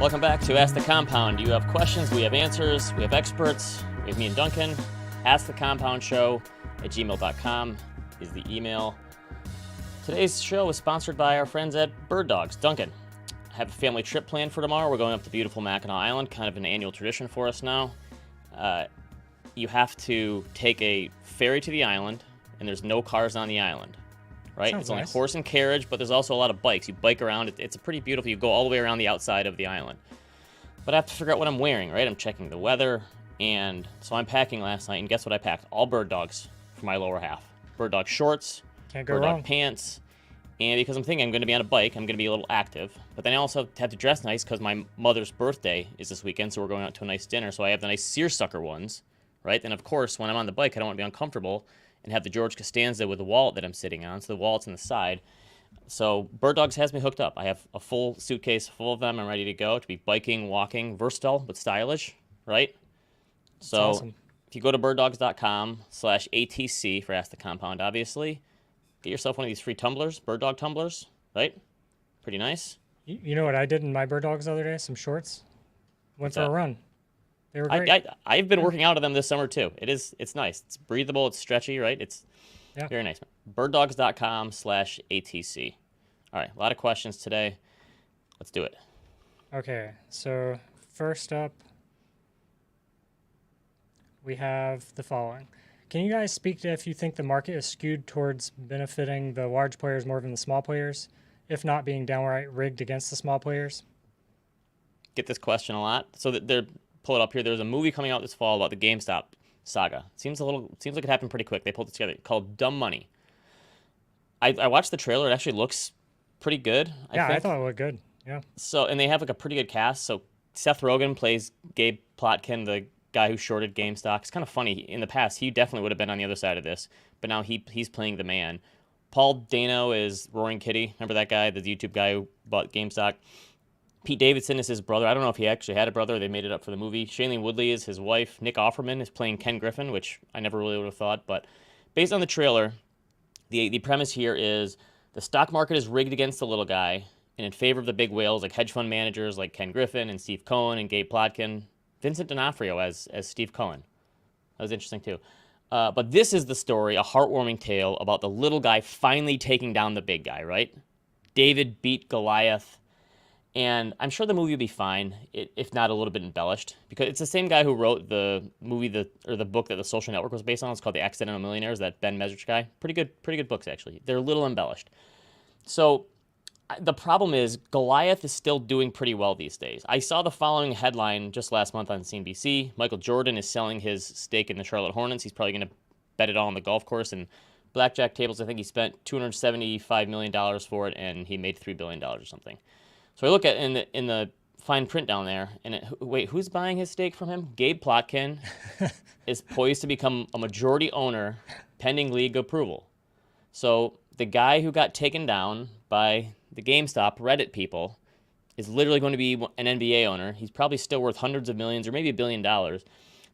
Welcome back to Ask the Compound. You have questions, we have answers, we have experts. We have me and Duncan. askthecompoundshow at gmail.com is the email. Today's show is sponsored by our friends at Birddogs. Duncan, I have a family trip planned for tomorrow. We're going up to beautiful Mackinac Island, kind of an annual tradition for us now. You have to take a ferry to the island, and there's no cars on the island, right? Sounds it's only nice. horse and carriage, but there's also a lot of bikes. You bike around. It's a pretty beautiful. You go all the way around the outside of the island. But I have to figure out what I'm wearing, right? I'm checking the weather, and so I'm packing last night, and guess what I packed? All bird dogs for my lower half. Bird dog shorts, Can't go bird wrong. dog pants, and because I'm thinking I'm going to be on a bike, I'm going to be a little active. But then I also have to dress nice because my mother's birthday is this weekend, so we're going out to a nice dinner. So I have the nice seersucker ones, right? Then, of course, when I'm on the bike, I don't want to be uncomfortable and have the George Costanza with the wallet that I'm sitting on. So the wallet's on the side. So Bird Dogs has me hooked up. I have a full suitcase full of them. I'm ready to go to be biking, walking, versatile but stylish, right? So awesome. if you go to birddogs.com/ATC for Ask the Compound, obviously, get yourself one of these free tumblers, Bird Dog tumblers, right? Pretty nice. You know what I did in my bird dogs the other day? Some shorts. Went What's for a that? run. They were great. I've been working out of them this summer too. It's nice. It's breathable. It's stretchy, right? It's Yeah. very nice. Birddogs.com/ATC. All right, a lot of questions today. Let's do it. Okay, so first up, we have the following. Can you guys speak to if you think the market is skewed towards benefiting the large players more than the small players, if not being downright rigged against the small players? Get this question a lot. So that they're pull it up here. There's a movie coming out this fall about the GameStop saga. Seems like it happened pretty quick. They pulled it together. Called Dumb Money. I watched the trailer. It actually looks pretty good. I thought it looked good. Yeah. So, and they have like a pretty good cast. So Seth Rogen plays Gabe Plotkin, the guy who shorted GameStop. It's kind of funny. In the past, he definitely would have been on the other side of this, but now he's playing the man. Paul Dano is Roaring Kitty. Remember that guy, the YouTube guy who bought GameStop? Pete Davidson is his brother. I don't know if he actually had a brother. They made it up for the movie. Shailene Woodley is his wife. Nick Offerman is playing Ken Griffin, which I never really would have thought. But based on the trailer, the premise here is the stock market is rigged against the little guy and in favor of the big whales like hedge fund managers like Ken Griffin and Steve Cohen and Gabe Plotkin. Vincent D'Onofrio as Steve Cohen. That was interesting too. But this is the story, a heartwarming tale about the little guy finally taking down the big guy, right? David beat Goliath. And I'm sure the movie will be fine, if not a little bit embellished, because it's the same guy who wrote the movie or the book that The Social Network was based on. It's called The Accidental Millionaires, that Ben Mesrich guy. Pretty good books, actually. They're a little embellished. So the problem is Goliath is still doing pretty well these days. I saw the following headline just last month on CNBC. Michael Jordan is selling his stake in the Charlotte Hornets. He's probably going to bet it all on the golf course and blackjack tables. I think he spent $275 million for it, and he made $3 billion or something. So I look at in the fine print down there, and wait, who's buying his stake from him? Gabe Plotkin is poised to become a majority owner pending league approval. So the guy who got taken down by the GameStop Reddit people is literally going to be an NBA owner. He's probably still worth hundreds of millions or maybe $1 billion.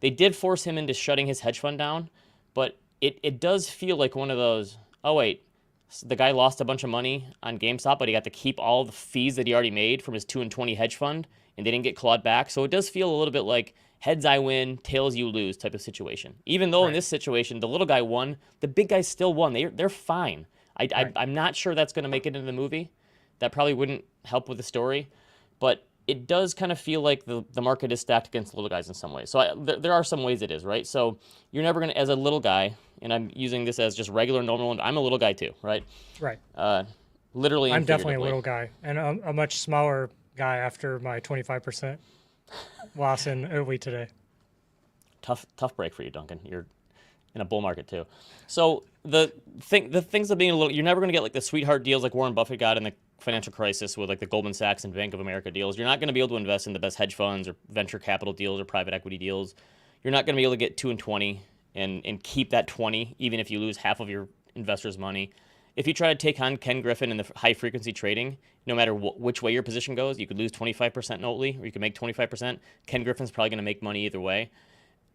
They did force him into shutting his hedge fund down, but it does feel like one of those, oh wait, the guy lost a bunch of money on GameStop, but he got to keep all the fees that he already made from his 2-and-20 hedge fund, and they didn't get clawed back. So it does feel a little bit like heads I win, tails you lose type of situation. Even though in this situation, the little guy won, the big guy still won. They're fine. I'm not sure that's going to make it into the movie. That probably wouldn't help with the story. But it does kind of feel like the market is stacked against the little guys in some ways. So there are some ways it is, right? So you're never going to, as a little guy, and I'm using this as just regular, normal, I'm a little guy too, right? Right. Literally and I'm definitely a figuratively. little guy, and a much smaller guy after my 25% loss in early today. Tough break for you, Duncan. You're in a bull market too. So the things of being a little, you're never going to get like the sweetheart deals like Warren Buffett got in the financial crisis with like the Goldman Sachs and Bank of America deals. You're not going to be able to invest in the best hedge funds or venture capital deals or private equity deals. You're not going to be able to get 2-and-20 and keep that 20 even if you lose half of your investors' money. If you try to take on Ken Griffin in the high frequency trading, no matter which way your position goes, you could lose 25% notally, or you could make 25%. Ken Griffin's probably going to make money either way.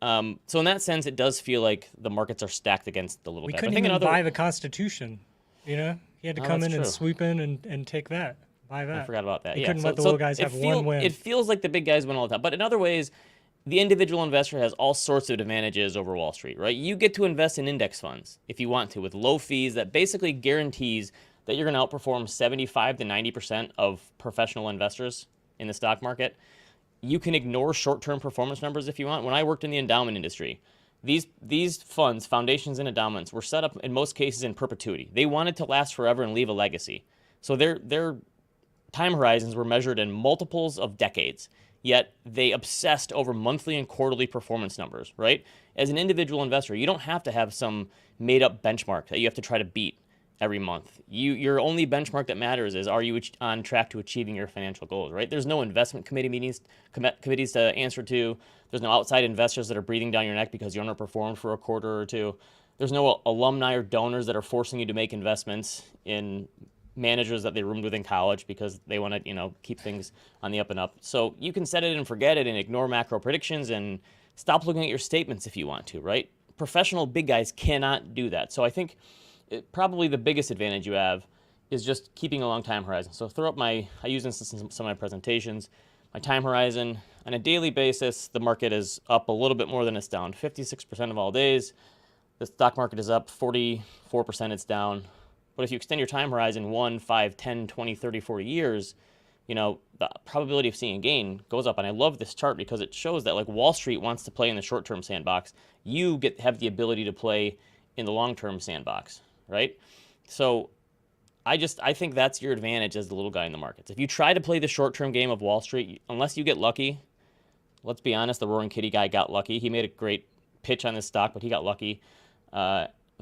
So in that sense, it does feel like the markets are stacked against the little guy. We couldn't even buy the Constitution. You know, he had to come in and swoop in and take that. buy that. I forgot about that. You Yeah, couldn't let the little guys have one win. It feels like the big guys win all the time. But in other ways, the individual investor has all sorts of advantages over Wall Street, right? You get to invest in index funds if you want to with low fees that basically guarantees that you're going to outperform 75 to 90% of professional investors in the stock market. You can ignore short-term performance numbers if you want. When I worked in the endowment industry, these funds, foundations and endowments, were set up in most cases in perpetuity. They wanted to last forever and leave a legacy. So their time horizons were measured in multiples of decades, yet they obsessed over monthly and quarterly performance numbers, right? As an individual investor, you don't have to have some made-up benchmark that you have to try to beat every month. Your only benchmark that matters is, are you on track to achieving your financial goals, right? There's no investment committees to answer to. There's no outside investors that are breathing down your neck because you underperformed for a quarter or two. There's no alumni or donors that are forcing you to make investments in managers that they roomed with in college because they want to, keep things on the up and up. So you can set it and forget it and ignore macro predictions and stop looking at your statements if you want to, right? Professional big guys cannot do that. So I think probably the biggest advantage you have is just keeping a long time horizon. So I use this in some of my presentations. My time horizon, on a daily basis, the market is up a little bit more than it's down. 56% of all days, the stock market is up, 44% it's down. But if you extend your time horizon 1, 5, 10, 20, 30, 40 years, the probability of seeing a gain goes up. And I love this chart because it shows that like Wall Street wants to play in the short-term sandbox. You have the ability to play in the long-term sandbox, right? So I think that's your advantage as the little guy in the markets. If you try to play the short-term game of Wall Street, unless you get lucky, let's be honest, the Roaring Kitty guy got lucky. He made a great pitch on this stock, but he got lucky.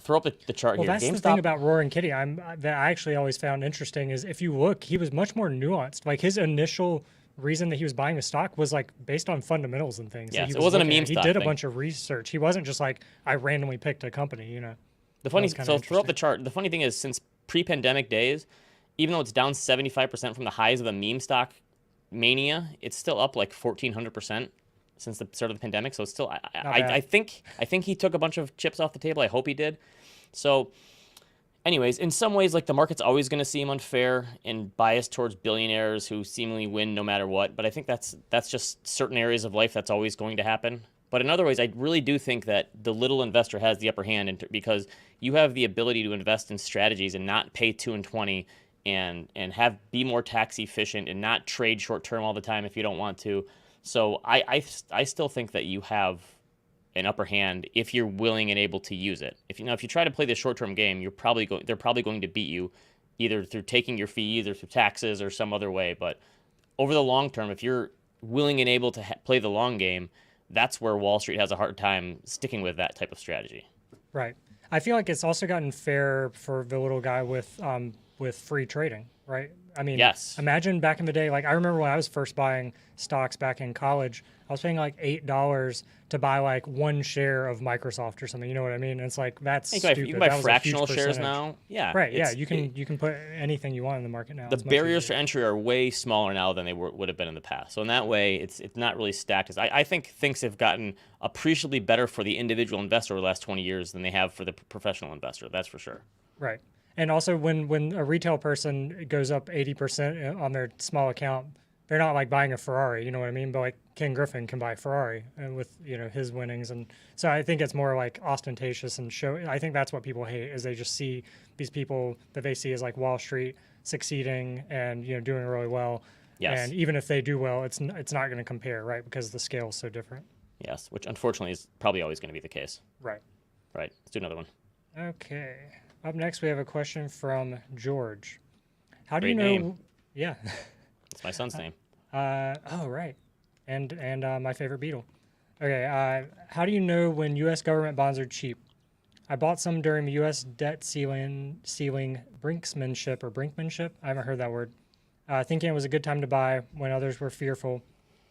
Throw up the chart here. Well, that's GameStop. The thing about Roaring Kitty that I actually always found interesting is if you look, he was much more nuanced. Like his initial reason that he was buying the stock was like based on fundamentals and things. Yes, it wasn't a meme stock. He did a thing. bunch of research. He wasn't just like, I randomly picked a company, So throw up the chart. The funny thing is, since pre-pandemic days, even though it's down 75% from the highs of the meme stock mania, it's still up like 1,400% since the start of the pandemic. So it's still, I think he took a bunch of chips off the table. I hope he did. So anyways, in some ways, like the market's always going to seem unfair and biased towards billionaires who seemingly win no matter what. But I think that's just certain areas of life that's always going to happen. But in other ways, I really do think that the little investor has the upper hand because you have the ability to invest in strategies and not pay 2 and 20 and be more tax efficient and not trade short term all the time if you don't want to. So I still think that you have an upper hand if you're willing and able to use it. If you try to play the short term game, they're probably going to beat you either through taking your fees or through taxes or some other way. But over the long term, if you're willing and able to play the long game, that's where Wall Street has a hard time sticking with that type of strategy. Right. I feel like it's also gotten fair for the little guy with free trading, right? I mean, yes. Imagine back in the day, like I remember when I was first buying stocks back in college, I was paying like $8 to buy like one share of Microsoft or something. You know what I mean? And it's like, that's stupid. You can buy fractional shares now. Yeah. Right. Yeah. You can put anything you want in the market now. The barriers to entry are way smaller now than they would have been in the past. So in that way, it's not really stacked. I think things have gotten appreciably better for the individual investor over the last 20 years than they have for the professional investor. That's for sure. Right. And also when a retail person goes up 80% on their small account, they're not like buying a Ferrari, you know what I mean? But like Ken Griffin can buy a Ferrari with, his winnings. And so I think it's more like ostentatious and show. I think that's what people hate is they just see these people that they see as like Wall Street succeeding and, doing really well. Yes. And even if they do well, it's not going to compare, right? Because the scale is so different. Yes, which unfortunately is probably always going to be the case. Right. Right. Let's do another one. Okay. Up next, we have a question from George. How do Great you know? name. Yeah. It's my son's name. Oh, right. And my favorite Beatle. Okay. How do you know when U.S. government bonds are cheap? I bought some during the U.S. debt ceiling brinkmanship. I haven't heard that word. Thinking it was a good time to buy when others were fearful,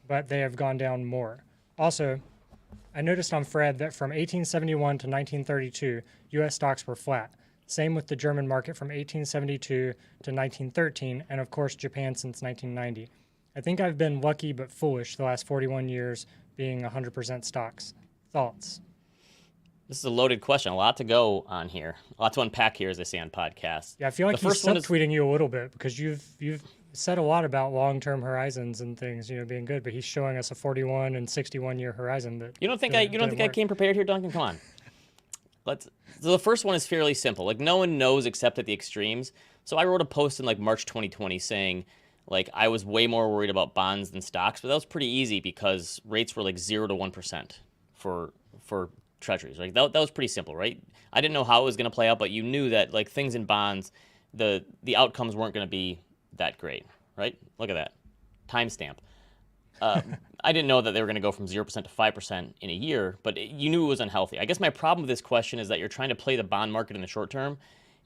but they have gone down more. Also, I noticed on Fred that from 1871 to 1932, U.S. stocks were flat. Same with the German market from 1872 to 1913, and of course Japan since 1990. I think I've been lucky but foolish the last 41 years being 100% stocks. Thoughts? This is a loaded question. A lot to go on here. A lot to unpack here, as they say on podcasts. Yeah, I feel like he's subtweeting you a little bit because you've said a lot about long-term horizons and things, being good, but he's showing us a 41 and 61-year horizon that You don't think I came prepared here, Duncan? Come on. So the first one is fairly simple. Like, no one knows except at the extremes. So I wrote a post in like March 2020 saying, like, I was way more worried about bonds than stocks, but that was pretty easy because rates were like 0 to 1% for treasuries. Right? That was pretty simple, right? I didn't know how it was going to play out, but you knew that like things in bonds, the outcomes weren't going to be that great, right? Look at that timestamp. I didn't know that they were going to go from 0% to 5% in a year, but you knew it was unhealthy. I guess my problem with this question is that you're trying to play the bond market in the short term,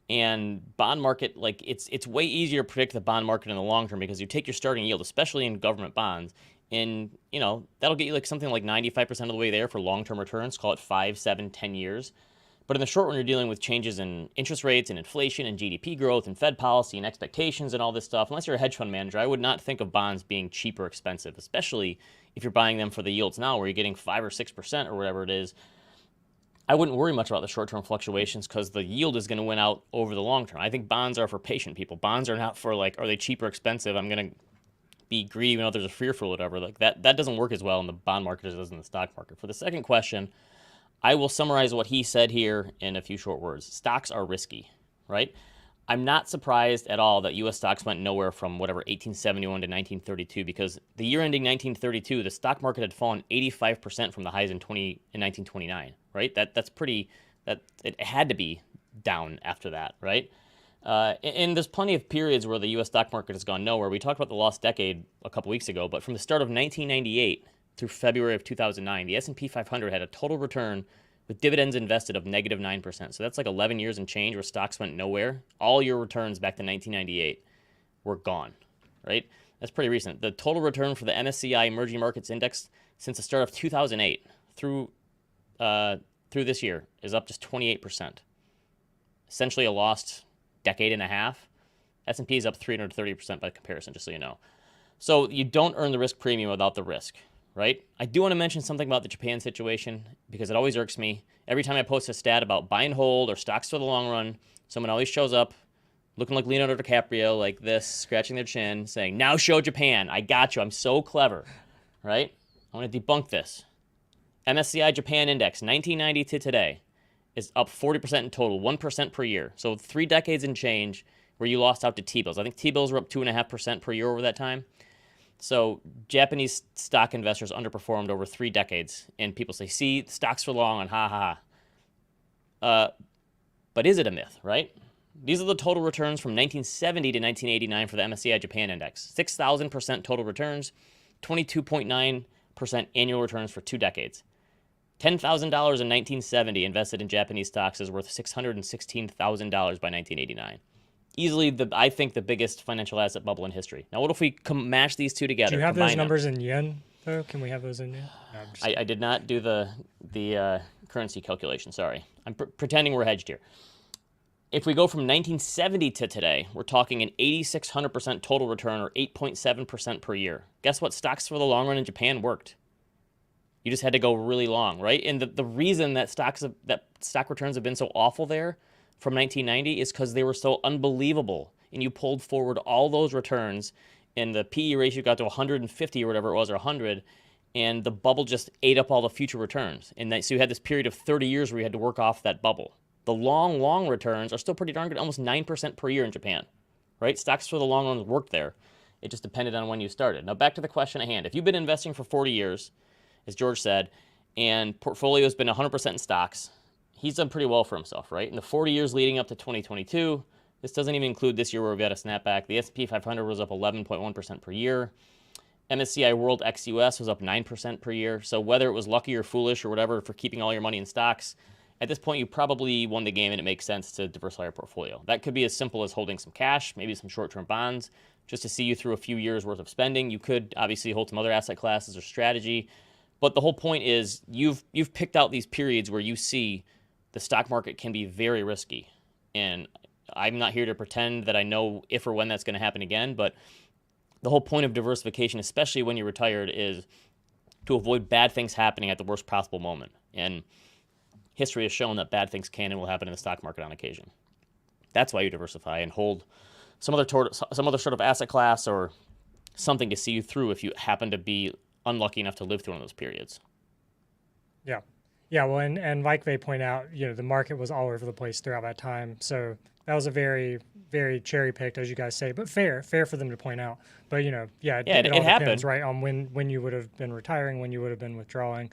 and bond market, like it's way easier to predict the bond market in the long term because you take your starting yield, especially in government bonds, and that'll get you like something like 95% of the way there for long-term returns. Call it 5, 7, 10 years. But in the short run, you're dealing with changes in interest rates and inflation and GDP growth and Fed policy and expectations and all this stuff. Unless you're a hedge fund manager, I would not think of bonds being cheap or expensive, especially if you're buying them for the yields now where you're getting 5 or 6% or whatever it is. I wouldn't worry much about the short-term fluctuations because the yield is going to win out over the long term. I think bonds are for patient people. Bonds are not for like, are they cheap or expensive? I'm going to be greedy when others are fearful or whatever. Like that doesn't work as well in the bond market as it does in the stock market. For the second question, I will summarize what he said here in a few short words. Stocks are risky, right? I'm not surprised at all that U.S. stocks went nowhere from whatever 1871 to 1932 because the year ending 1932, the stock market had fallen 85% from the highs in 1929, right? That's pretty. That it had to be down after that, right? And there's plenty of periods where the U.S. stock market has gone nowhere. We talked about the lost decade a couple weeks ago, but from the start of 1998 through February of 2009, the S&P 500 had a total return with dividends invested of negative 9%. So that's like 11 years and change where stocks went nowhere. All your returns back to 1998 were gone, right? That's pretty recent. The total return for the MSCI Emerging Markets Index since the start of 2008 through this year is up just 28%. Essentially a lost decade and a half. S&P is up 330% by comparison, just so you know. So you don't earn the risk premium without the risk, right? I do want to mention something about the Japan situation because it always irks me. Every time I post a stat about buy and hold or stocks for the long run, someone always shows up looking like Leonardo DiCaprio, like this, scratching their chin, saying, now show Japan. I got you. I'm so clever, right? I want to debunk this. MSCI Japan Index, 1990 to today, is up 40% in total, 1% per year. So 3 decades and change where you lost out to T-bills. I think T-bills were up 2.5% per year over that time. So Japanese stock investors underperformed over 3 decades, and people say, see, stocks for long, and ha ha. But is it a myth, right? These are the total returns from 1970 to 1989 for the MSCI Japan Index. 6,000% total returns, 22.9% annual returns for 2 decades. $10,000 in 1970 invested in Japanese stocks is worth $616,000 by 1989. Easily, I think, the biggest financial asset bubble in history. Now, what if we mash these two together? Do you have those numbers in yen, though? Can we have those in yen? No, I did not do the currency calculation, sorry. I'm pretending we're hedged here. If we go from 1970 to today, we're talking an 8,600% total return or 8.7% per year. Guess what? Stocks for the long run in Japan worked. You just had to go really long, right? And the reason that stock returns have been so awful there from 1990 is because they were so unbelievable. And you pulled forward all those returns, and the PE ratio got to 150 or whatever it was, or 100, and the bubble just ate up all the future returns. And so you had this period of 30 years where you had to work off that bubble. The long returns are still pretty darn good, almost 9% per year in Japan, right? Stocks for the long run worked there. It just depended on when you started. Now, back to the question at hand. If you've been investing for 40 years, as George said, and portfolio has been 100% in stocks, he's done pretty well for himself, right? In the 40 years leading up to 2022, this doesn't even include this year where we've had a snapback. The S&P 500 was up 11.1% per year. MSCI World ex-US was up 9% per year. So whether it was lucky or foolish or whatever for keeping all your money in stocks, at this point you probably won the game and it makes sense to diversify your portfolio. That could be as simple as holding some cash, maybe some short-term bonds, just to see you through a few years worth of spending. You could obviously hold some other asset classes or strategy. But the whole point is you've picked out these periods where you see the stock market can be very risky. And I'm not here to pretend that I know if or when that's going to happen again, but the whole point of diversification, especially when you're retired, is to avoid bad things happening at the worst possible moment. And history has shown that bad things can and will happen in the stock market on occasion. That's why you diversify and hold some other sort of asset class or something to see you through if you happen to be unlucky enough to live through one of those periods. Yeah. Yeah. Well, and like they point out, the market was all over the place throughout that time. So that was a very, very cherry picked, as you guys say, but fair for them to point out. But, it all it happened, depends, right, on when you would have been retiring, when you would have been withdrawing.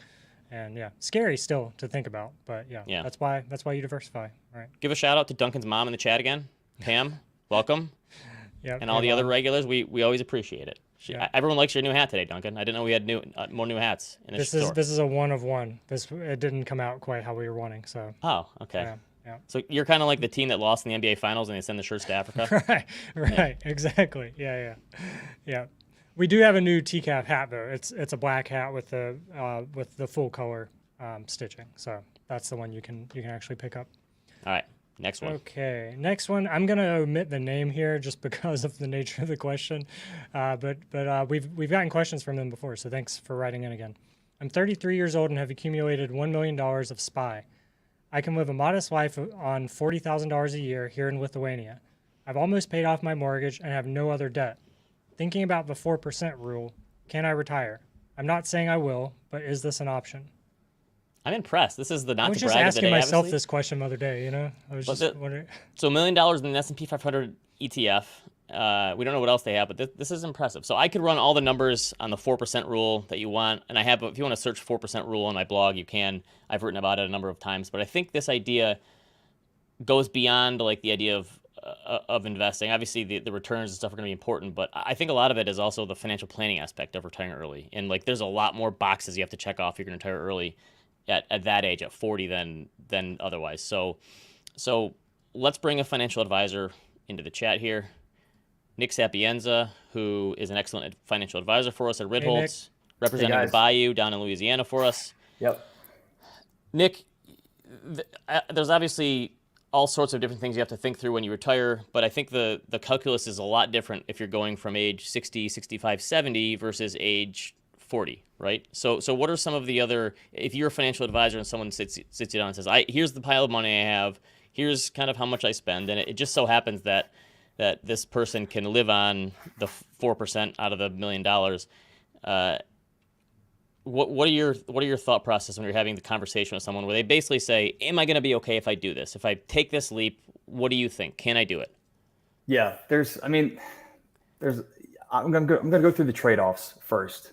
And scary still to think about. But Yeah. that's why you diversify. Right. Give a shout out to Duncan's mom in the chat again. Pam, welcome. Yeah. And all the other regulars, we always appreciate it. Everyone likes your new hat today, Duncan. I didn't know we had more new hats in this store. This is a one of one. It didn't come out quite how we were wanting. So. Oh, okay. Yeah. So you're kind of like the team that lost in the NBA Finals and they send the shirts to Africa. Right. Exactly. Yeah. We do have a new TCAF hat though. It's a black hat with the full color stitching. So that's the one you can actually pick up. All right. Next one. Okay. Next one. I'm gonna omit the name here just because of the nature of the question, but we've gotten questions from them before. So thanks for writing in again. I'm 33 years old and have accumulated $1 million of SPY. I can live a modest life on $40,000 a year here in Lithuania. I've almost paid off my mortgage and have no other debt. Thinking about the 4% rule, can I retire? I'm not saying I will, but is this an option? I'm impressed. This is the not to brag of the day. I was just asking myself obviously. This question the other day, I was just wondering. So $1 million in the S&P 500 ETF. We don't know what else they have, but this is impressive. So I could run all the numbers on the 4% rule that you want. And if you want to search 4% rule on my blog, you can. I've written about it a number of times. But I think this idea goes beyond like the idea of investing. Obviously, the returns and stuff are going to be important, but I think a lot of it is also the financial planning aspect of retiring early. And like, there's a lot more boxes you have to check off if you're going to retire early at that age, at 40, than otherwise. So let's bring a financial advisor into the chat here. Nick Sapienza, who is an excellent financial advisor for us at Ritholtz, representing the Bayou down in Louisiana for us. Yep. Nick, there's obviously all sorts of different things you have to think through when you retire, but I think the calculus is a lot different if you're going from age 60, 65, 70 versus age 40, right? So what are some of the other, if you're a financial advisor and someone sits you down and says, here's the pile of money I have, here's kind of how much I spend, and it just so happens that this person can live on the 4% out of the $1 million. What are your thought process when you're having the conversation with someone where they basically say, am I going to be okay if I do this? If I take this leap, what do you think? Can I do it? Yeah, I'm going to go through the trade-offs first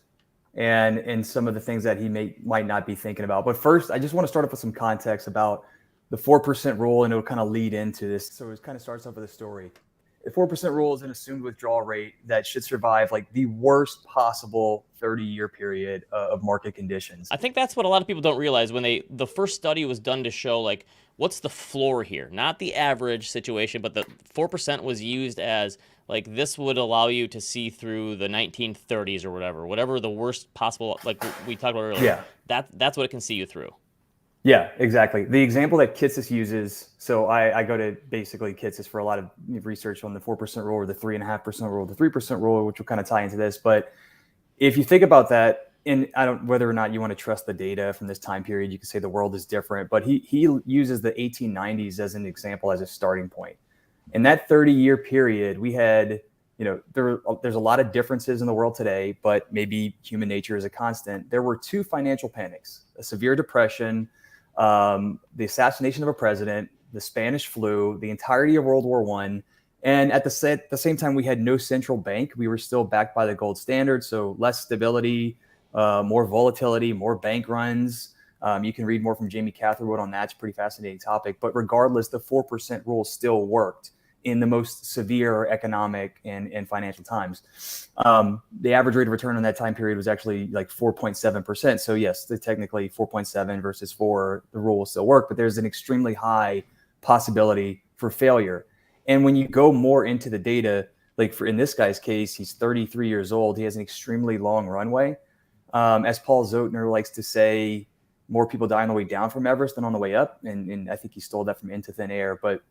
and some of the things that he might not be thinking about. But first, I just want to start off with some context about the 4% rule, and it'll kind of lead into this. So it kind of starts off with a story. The 4% rule is an assumed withdrawal rate that should survive like the worst possible 30-year period of market conditions. I think that's what a lot of people don't realize when the first study was done to show like what's the floor here, not the average situation, but the 4% was used as like this would allow you to see through the 1930s or whatever the worst possible, like we talked about earlier. Yeah. That's what it can see you through. Yeah, exactly. The example that Kitsis uses, so I go to basically Kitsis for a lot of research on the 4% rule or the 3.5% rule, the 3% rule, which will kind of tie into this. But if you think about that, and whether or not you want to trust the data from this time period, you can say the world is different, but he uses the 1890s as an example as a starting point. In that 30-year period, we had, there's a lot of differences in the world today, but maybe human nature is a constant. There were two financial panics, a severe depression, the assassination of a president, the Spanish flu, the entirety of World War I. And at the same time, we had no central bank. We were still backed by the gold standard. So less stability, more volatility, more bank runs. You can read more from Jamie Catherwood on that. It's a pretty fascinating topic. But regardless, the 4% rule still worked in the most severe economic and financial times. The average rate of return on that time period was actually like 4.7%. So yes, technically 4.7 versus 4, the rule will still work, but there's an extremely high possibility for failure. And when you go more into the data, like in this guy's case, he's 33 years old. He has an extremely long runway. As Paul Zotner likes to say, more people die on the way down from Everest than on the way up. And I think he stole that from Into Thin Air, but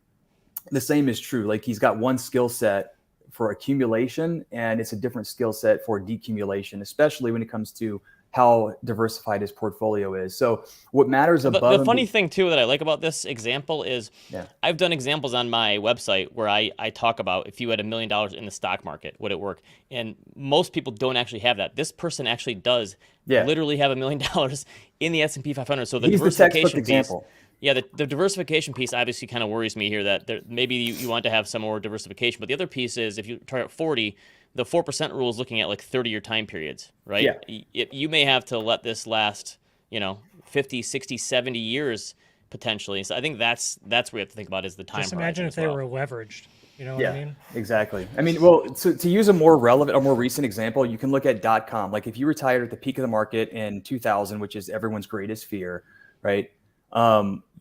the same is true. Like he's got one skill set for accumulation and it's a different skill set for decumulation, especially when it comes to how diversified his portfolio is. So what matters The funny thing too that I like about this example is yeah. I've done examples on my website where I talk about if you had $1 million in the stock market, would it work? And most people don't actually have that. This person actually does literally have $1 million in the S&P 500. So the He's diversification the textbook example. yeah, the diversification piece obviously kind of worries me here that maybe you want to have some more diversification. But the other piece is if you target 40, the 4% rule is looking at like 30-year time periods, right? Yeah. You may have to let this last, 50, 60, 70 years potentially. So I think that's what we have to think about is the time. Just imagine if they were leveraged. You know what I mean? Exactly. I mean, well, to use a more relevant or more recent example, you can look at .com. Like if you retired at the peak of the market in 2000, which is everyone's greatest fear, right?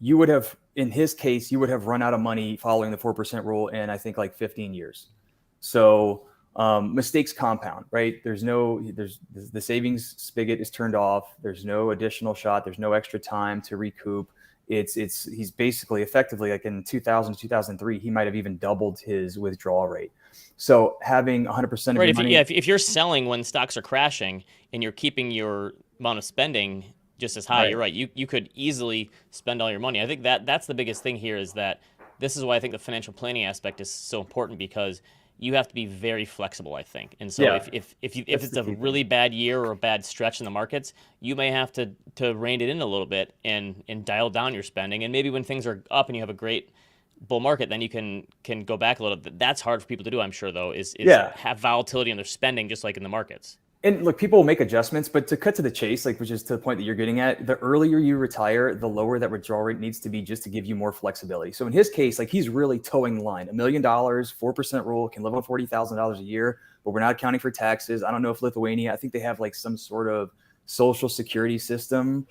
You would have, in his case, you would have run out of money following the 4% rule in, I think, like 15 years. So mistakes compound, right? There's the savings spigot is turned off. There's no additional shot. There's no extra time to recoup. He's basically effectively like in 2000 to 2003, he might have even doubled his withdrawal rate. So having 100% of your money. If you're selling when stocks are crashing and you're keeping your amount of spending just as high, you're right. You could easily spend all your money. I think that's the biggest thing here is that this is why I think the financial planning aspect is so important because you have to be very flexible, I think. And so if it's a really bad year or a bad stretch in the markets, you may have to rein it in a little bit and dial down your spending. And maybe when things are up and you have a great bull market, then you can go back a little bit. That's hard for people to do, I'm sure, though, is have volatility in their spending just like in the markets. And look, people will make adjustments, but to cut to the chase, like which is to the point that you're getting at, the earlier you retire, the lower that withdrawal rate needs to be just to give you more flexibility. So in his case, like he's really towing the line. $1 million, 4% rule, can live on $40,000 a year, but we're not accounting for taxes. I don't know if Lithuania, I think they have like some sort of social security system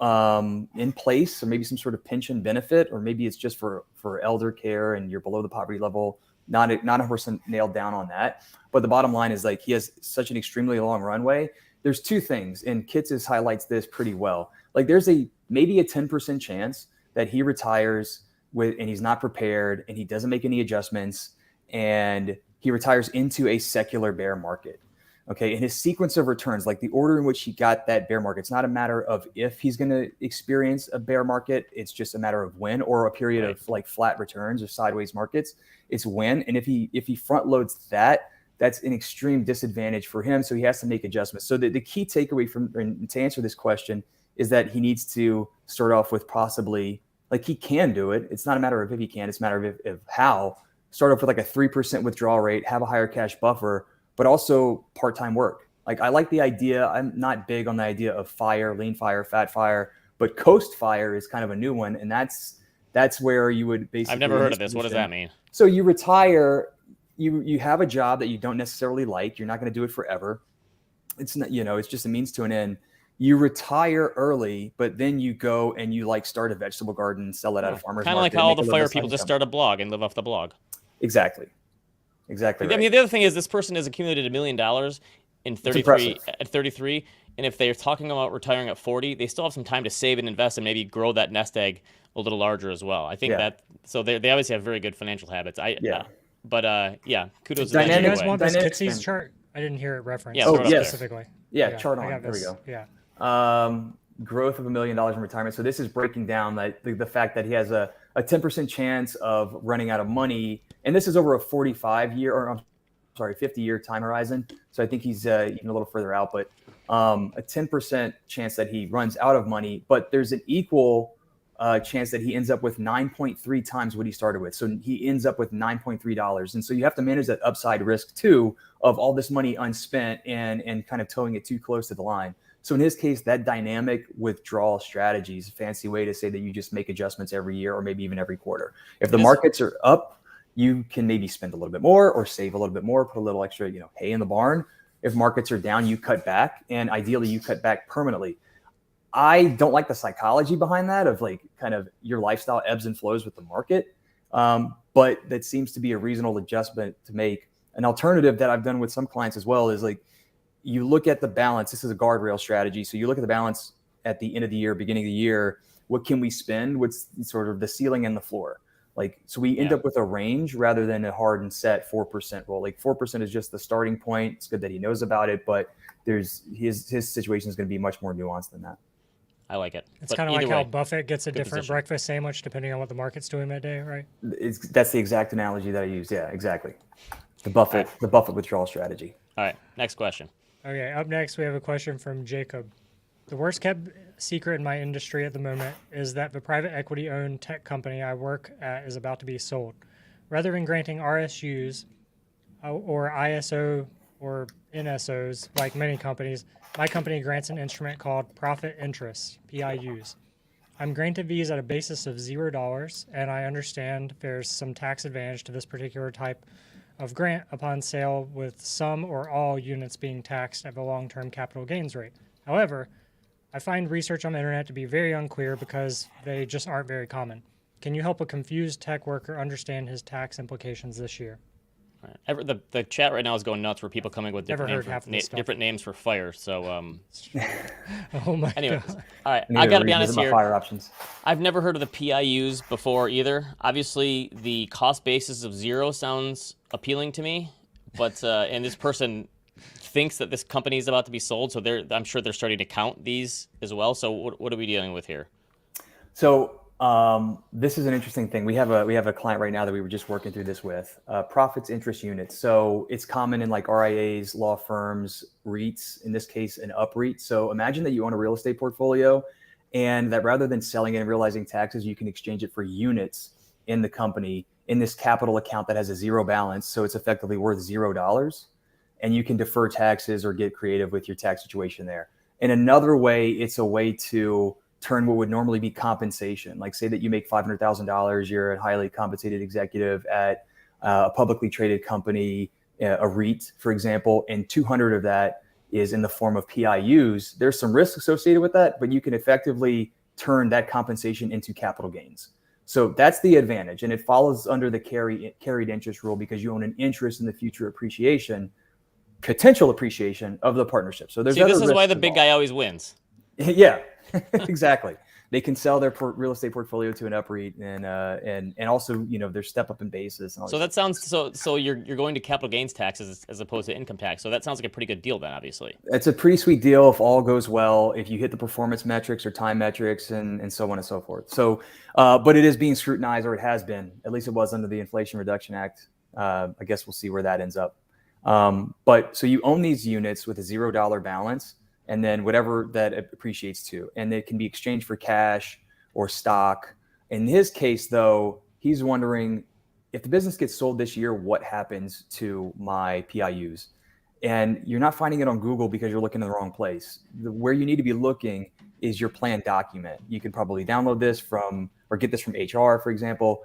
in place, or maybe some sort of pension benefit, or maybe it's just for elder care and you're below the poverty level. Not 100% nailed down on that. But the bottom line is like he has such an extremely long runway. There's two things, and Kitces highlights this pretty well. Like there's maybe a 10% chance that he retires and he's not prepared and he doesn't make any adjustments and he retires into a secular bear market. Okay. And his sequence of returns, like the order in which he got that bear market, it's not a matter of if he's going to experience a bear market. It's just a matter of when, or a period of like flat returns or sideways markets. It's when. And if he front loads that, that's an extreme disadvantage for him. So he has to make adjustments. So the key takeaway to answer this question is that he needs to start off with possibly, like he can do it. It's not a matter of if he can, it's a matter of how. Start off with like a 3% withdrawal rate, have a higher cash buffer, but also part-time work. Like I like the idea. I'm not big on the idea of FIRE, lean FIRE, fat FIRE, but coast FIRE is kind of a new one. And that's where you would basically. I've never heard of this. What does that mean? So you retire, you have a job that you don't necessarily like. You're not going to do it forever. It's not, it's just a means to an end. You retire early, but then you go and you like start a vegetable garden and sell it at a farmer's market. Kind of like how all the FIRE people just start a blog and live off the blog. Exactly. Right. I mean, the other thing is this person has accumulated $1 million in 33, and if they're talking about retiring at 40, they still have some time to save and invest and maybe grow that nest egg a little larger as well. I think so they obviously have very good financial habits. Kudos to them. Do you guys want this Kitces chart? I didn't hear it referenced specifically. Chart on. There we go. Yeah. Growth of $1 million in retirement. So this is breaking down the fact that he has a 10% chance of running out of money. And this is over a 50-year time horizon. So I think he's even a little further out, but a 10% chance that he runs out of money, but there's an equal chance that he ends up with 9.3 times what he started with. So he ends up with $9.3. And so you have to manage that upside risk too, of all this money unspent and kind of towing it too close to the line. So in his case, that dynamic withdrawal strategy is a fancy way to say that you just make adjustments every year or maybe even every quarter. If the markets are up, you can maybe spend a little bit more or save a little bit more, put a little extra, hay in the barn. If markets are down, you cut back, and ideally you cut back permanently. I don't like the psychology behind that of like kind of your lifestyle ebbs and flows with the market. But that seems to be a reasonable adjustment to make. An alternative that I've done with some clients as well is like, you look at the balance. This is a guardrail strategy. So you look at the balance at the end of the year, beginning of the year, what can we spend? What's sort of the ceiling and the floor? Like, so we end up with a range rather than a hard and set 4% rule. Like 4% is just the starting point. It's good that he knows about it, but there's his situation is going to be much more nuanced than that. I like it. It's kind of like how Buffett gets a different breakfast sandwich depending on what the market's doing that day, right? That's the exact analogy that I use. Yeah, exactly. The Buffett withdrawal strategy. All right, next question. Okay, up next we have a question from Jacob. The worst kept secret in my industry at the moment is that the private equity owned tech company I work at is about to be sold. Rather than granting RSUs or ISO or NSOs like many companies, my company grants an instrument called profit interest, PIUs. I'm granted these at a basis of $0, and I understand there's some tax advantage to this particular type of grant upon sale, with some or all units being taxed at the long-term capital gains rate. However, I find research on the internet to be very unclear because they just aren't very common. Can you help a confused tech worker understand his tax implications this year? The chat right now is going nuts for people coming with different names for fire. So, oh my anyways, God. all right. I got to be honest here. Fire options. I've never heard of the PIUs before either. Obviously, the cost basis of 0 sounds appealing to me, but and this person thinks that this company is about to be sold, so I'm sure they're starting to count these as well. So, what are we dealing with here? So. This is an interesting thing. We have a client right now that we were just working through this with, profits interest units. So it's common in like RIAs, law firms, REITs, in this case, an UPREIT. So imagine that you own a real estate portfolio and that rather than selling it and realizing taxes, you can exchange it for units in the company in this capital account that has a 0 balance. So it's effectively worth $0, and you can defer taxes or get creative with your tax situation there. In another way, it's a way to turn what would normally be compensation. Like say that you make $500,000, you're a highly compensated executive at a publicly traded company, a REIT, for example, and 200 of that is in the form of PIUs. There's some risk associated with that, but you can effectively turn that compensation into capital gains. So that's the advantage. And it follows under the carried interest rule because you own an interest in the future potential appreciation of the partnership. So there's this is why the big guy always wins. Yeah, exactly. They can sell their real estate portfolio to an UPREIT and also, their step up in basis. And all so that sounds so you're going to capital gains taxes as opposed to income tax. So that sounds like a pretty good deal then, obviously. It's a pretty sweet deal if all goes well, if you hit the performance metrics or time metrics and so on and so forth. So, but it is being scrutinized, or it has been. At least it was under the Inflation Reduction Act. I guess we'll see where that ends up. But so you own these units with a $0 balance, and then whatever that appreciates to, and it can be exchanged for cash or stock. In his case, though, he's wondering if the business gets sold this year, what happens to my PIUs? And you're not finding it on Google because you're looking in the wrong place. Where you need to be looking is your plan document. You can probably download this or get this from HR, for example.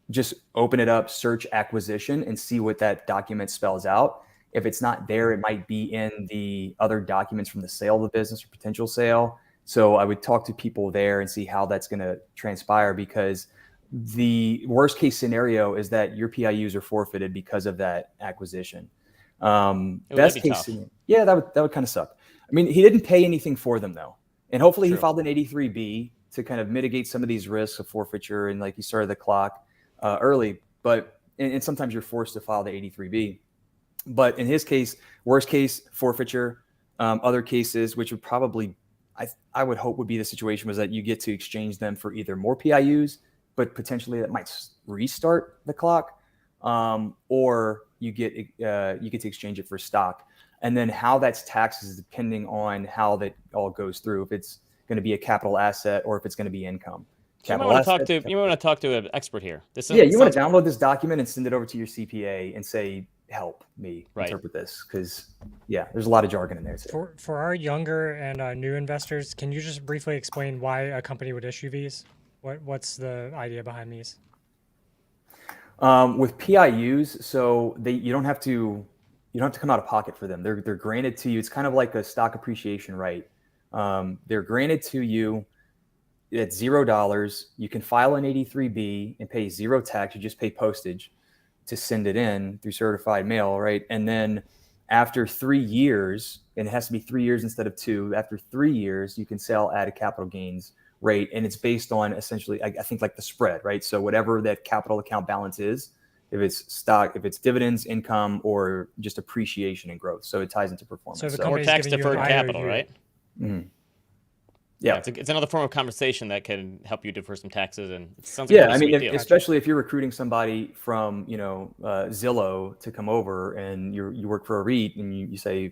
Just open it up, search acquisition, and see what that document spells out. If it's not there, it might be in the other documents from the sale of the business or potential sale. So I would talk to people there and see how that's going to transpire, because the worst case scenario is that your PIUs are forfeited because of that acquisition. Best case scenario, yeah, that would kind of suck. I mean, he didn't pay anything for them though. And hopefully he filed an 83B to kind of mitigate some of these risks of forfeiture. And like he started the clock early, but and sometimes you're forced to file the 83B. But in his case, worst case, forfeiture. Other cases, which would probably, I would hope would be the situation, was that you get to exchange them for either more PIUs, but potentially that might restart the clock, or you get to exchange it for stock. And then how that's taxed is depending on how that all goes through. If it's going to be a capital asset or if it's going to be income. You might want to talk to an expert here. You want to download this document and send it over to your CPA and say, help me interpret this, because there's a lot of jargon in there too. For our younger and new investors, can you just briefly explain why a company would issue these? What's the idea behind these? With PIUs, so you don't have to come out of pocket for them. They're granted to you. It's kind of like a stock appreciation right. They're granted to you at $0. You can file an 83B and pay 0 tax. You just pay postage to send it in through certified mail, right? And then after 3 years, and it has to be 3 years instead of 2, after 3 years, you can sell at a capital gains rate, and it's based on essentially, I think, like the spread, right? So whatever that capital account balance is, if it's stock, if it's dividends, income, or just appreciation and growth. So it ties into performance. So if a Or company's tax giving you an deferred capital, IOU. right? Mhm. Yeah, Yeah. it's another form of conversation that can help you defer some taxes, and it sounds like a Yeah, pretty I mean, sweet deal. especially if you're recruiting somebody from, Zillow to come over, and you work for a REIT, and you say,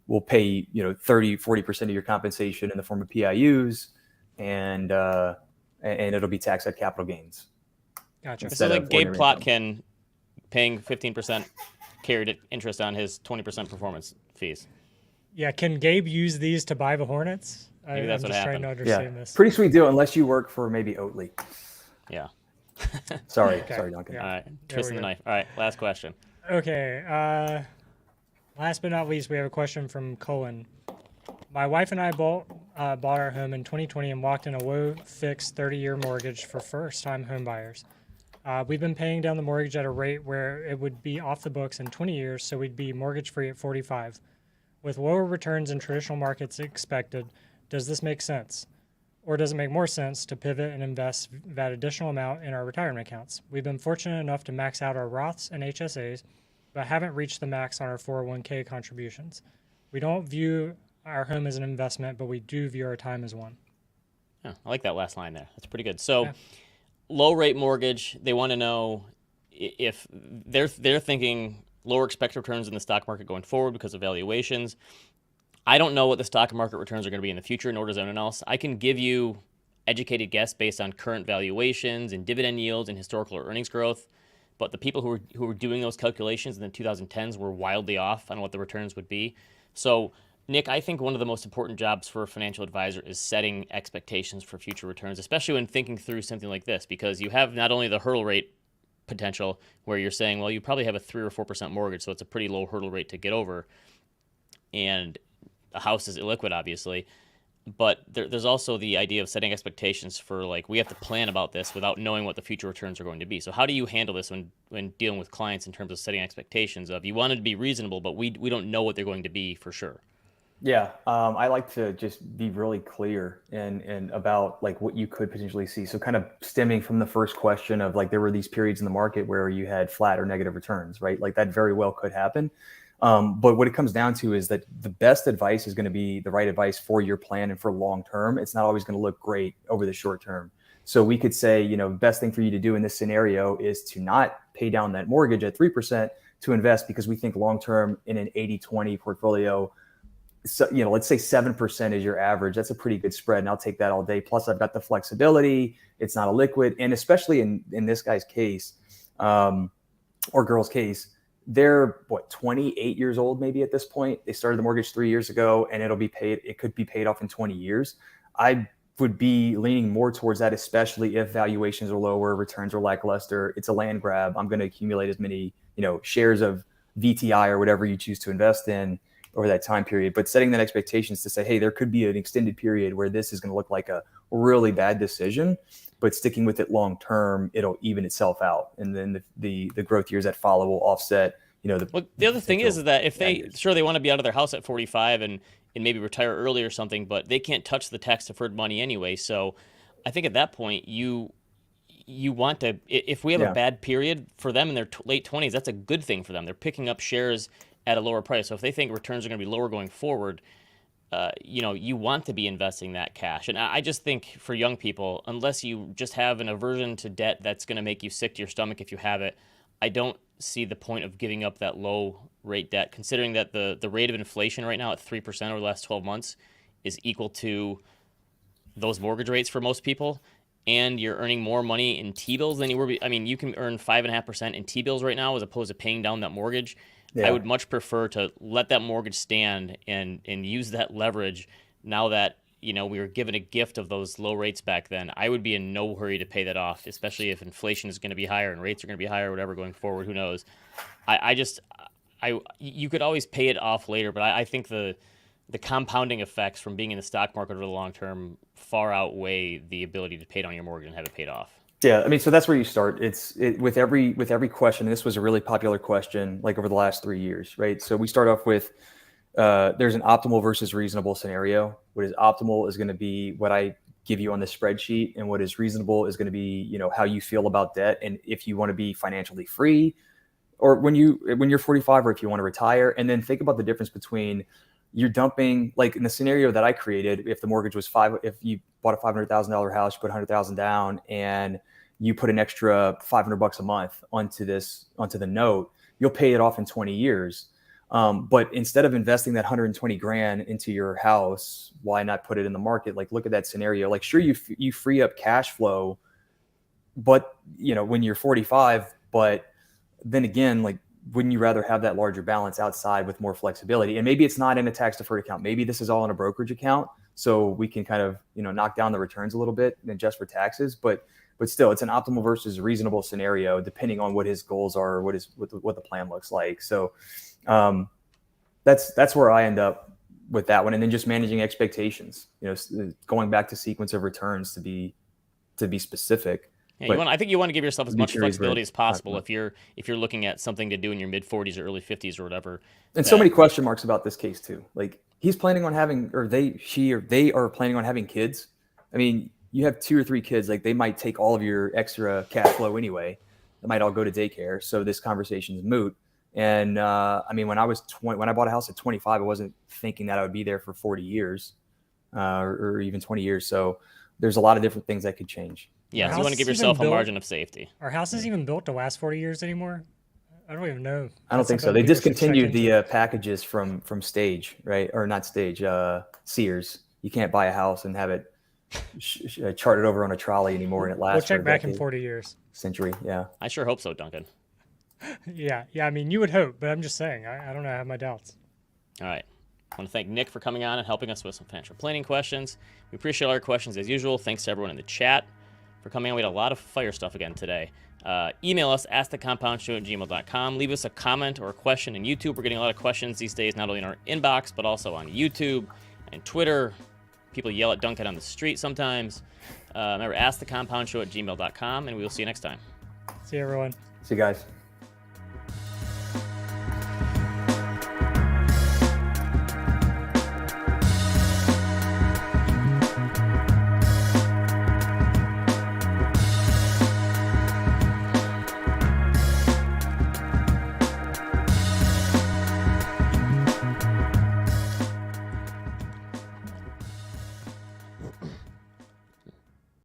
we'll pay, 30-40% of your compensation in the form of PIUs, and it'll be taxed at capital gains. Gotcha. This is instead like of Gabe ordinary income. Plotkin paying 15% carried interest on his 20% performance fees. Yeah, can Gabe use these to buy the Hornets? Maybe that's I'm what just trying happened. to Yeah, understand this. pretty sweet deal, unless you work for maybe Oatly. Yeah. Sorry, Okay. Duncan. Yeah. All right, There twisting we the go. knife. All right, last question. Okay. Last but not least, we have a question from Colin. My wife and I bought our home in 2020 and locked in a low fixed 30-year mortgage for first-time home buyers. We've been paying down the mortgage at a rate where it would be off the books in 20 years, so we'd be mortgage-free at 45. With lower returns in traditional markets expected, does this make sense? Or does it make more sense to pivot and invest that additional amount in our retirement accounts? We've been fortunate enough to max out our Roths and HSAs, but haven't reached the max on our 401k contributions. We don't view our home as an investment, but we do view our time as one. Yeah, I like that last line there. That's pretty good. So, Yeah. low rate mortgage. They want to know if they're thinking lower expected returns in the stock market going forward because of valuations. I don't know what the stock market returns are going to be in the future, nor does anyone else. I can give you educated guess based on current valuations and dividend yields and historical earnings growth. But the people who were doing those calculations in the 2010s were wildly off on what the returns would be. So, Nick, I think one of the most important jobs for a financial advisor is setting expectations for future returns, especially when thinking through something like this, because you have not only the hurdle rate potential where you're saying, well, you probably have a 3 or 4% mortgage, so it's a pretty low hurdle rate to get over, and a house is illiquid, obviously. But there's also the idea of setting expectations for, like, we have to plan about this without knowing what the future returns are going to be. So how do you handle this when dealing with clients in terms of setting expectations of, you want it to be reasonable, but we don't know what they're going to be for sure? Yeah, I like to just be really clear and about like what you could potentially see. So kind of stemming from the first question of like, there were these periods in the market where you had flat or negative returns, right? Like that very well could happen. But what it comes down to is that the best advice is going to be the right advice for your plan and for long term. It's not always going to look great over the short term. So we could say, best thing for you to do in this scenario is to not pay down that mortgage at 3%, to invest, because we think long term in an 80-20 portfolio. So, let's say 7% is your average. That's a pretty good spread, and I'll take that all day. Plus, I've got the flexibility. It's not a liquid, and especially in this guy's case, or girl's case, they're 28 years old maybe at this point. They started the mortgage 3 years ago, and it could be paid off in 20 years. I would be leaning more towards that, especially if valuations are lower, returns are lackluster. It's a land grab. I'm going to accumulate as many, shares of VTI or whatever you choose to invest in over that time period. But setting that expectations to say, hey, there could be an extended period where this is going to look like a really bad decision, but sticking with it long term, it'll even itself out. And then the growth years that follow will offset, the other thing is that if they want to be out of their house at 45 and maybe retire early or something, but they can't touch the tax deferred money anyway. So I think at that point, you want to, if we have a bad period for them in their late 20s, that's a good thing for them. They're picking up shares at a lower price. So if they think returns are going to be lower going forward, you want to be investing that cash. And I just think for young people, unless you just have an aversion to debt that's going to make you sick to your stomach if you have it, I don't see the point of giving up that low rate debt, considering that the rate of inflation right now at 3% over the last 12 months is equal to those mortgage rates for most people. And you're earning more money in T-bills than you were. I mean, you can earn 5.5% in T-bills right now as opposed to paying down that mortgage. Yeah. I would much prefer to let that mortgage stand and use that leverage now that, we were given a gift of those low rates back then. I would be in no hurry to pay that off, especially if inflation is going to be higher and rates are going to be higher or whatever going forward. Who knows? You could always pay it off later, but I think the compounding effects from being in the stock market over the long term far outweigh the ability to pay down your mortgage and have it paid off. Yeah, I mean, so that's where you start. With every question. This was a really popular question, like over the last 3 years, right? So we start off with there's an optimal versus reasonable scenario. What is optimal is going to be what I give you on the spreadsheet, and what is reasonable is going to be, you know, how you feel about debt, and if you want to be financially free, or when you're 45, or if you want to retire. And then think about the difference between you're dumping, like in the scenario that I created, if the mortgage was if you bought a $500,000 house, you put 100,000 down, and you put an extra $500 a month onto the note, you'll pay it off in 20 years. But instead of investing that 120 grand into your house, why not put it in the market? Like, look at that scenario. Like, sure, you free up cash flow, but you know, when you're 45, but then again, like, wouldn't you rather have that larger balance outside with more flexibility? And maybe it's not in a tax deferred account. Maybe this is all in a brokerage account, so we can kind of, you know, knock down the returns a little bit and adjust for taxes. But still, it's an optimal versus reasonable scenario, depending on what his goals are, or what the plan looks like. So that's where I end up with that one. And then just managing expectations, you know, going back to sequence of returns to be specific. Yeah, I think you want to give yourself as much flexibility as possible if you're looking at something to do in your mid 40s or early 50s or whatever. And so many question marks about this case too. Like, he's planning on having, or they are planning on having kids. I mean, you have 2 or 3 kids, like, they might take all of your extra cash flow anyway. They might all go to daycare. So this conversation is moot. And I mean, when I bought a house at 25, I wasn't thinking that I would be there for 40 years or even 20 years. So there's a lot of different things that could change. Yeah, so you want to give yourself a margin of safety. Are houses even built to last 40 years anymore? I don't even know. I don't think so. They discontinued the packages from Stage, right? Or not Stage, Sears. You can't buy a house and have it charted over on a trolley anymore, and it lasts. We'll check back in 40 years. Century, yeah. I sure hope so, Duncan. Yeah. I mean, you would hope, but I'm just saying, I don't know. I have my doubts. All right. I want to thank Nick for coming on and helping us with some financial planning questions. We appreciate all your questions as usual. Thanks to everyone in the chat for coming on. We had a lot of fire stuff again today. Email us, askthecompoundshow@gmail.com. Leave us a comment or a question in YouTube. We're getting a lot of questions these days, not only in our inbox, but also on YouTube and Twitter. People yell at Duncan on the street sometimes. Remember, askthecompoundshow@gmail.com, and we will see you next time. See you, everyone. See you guys.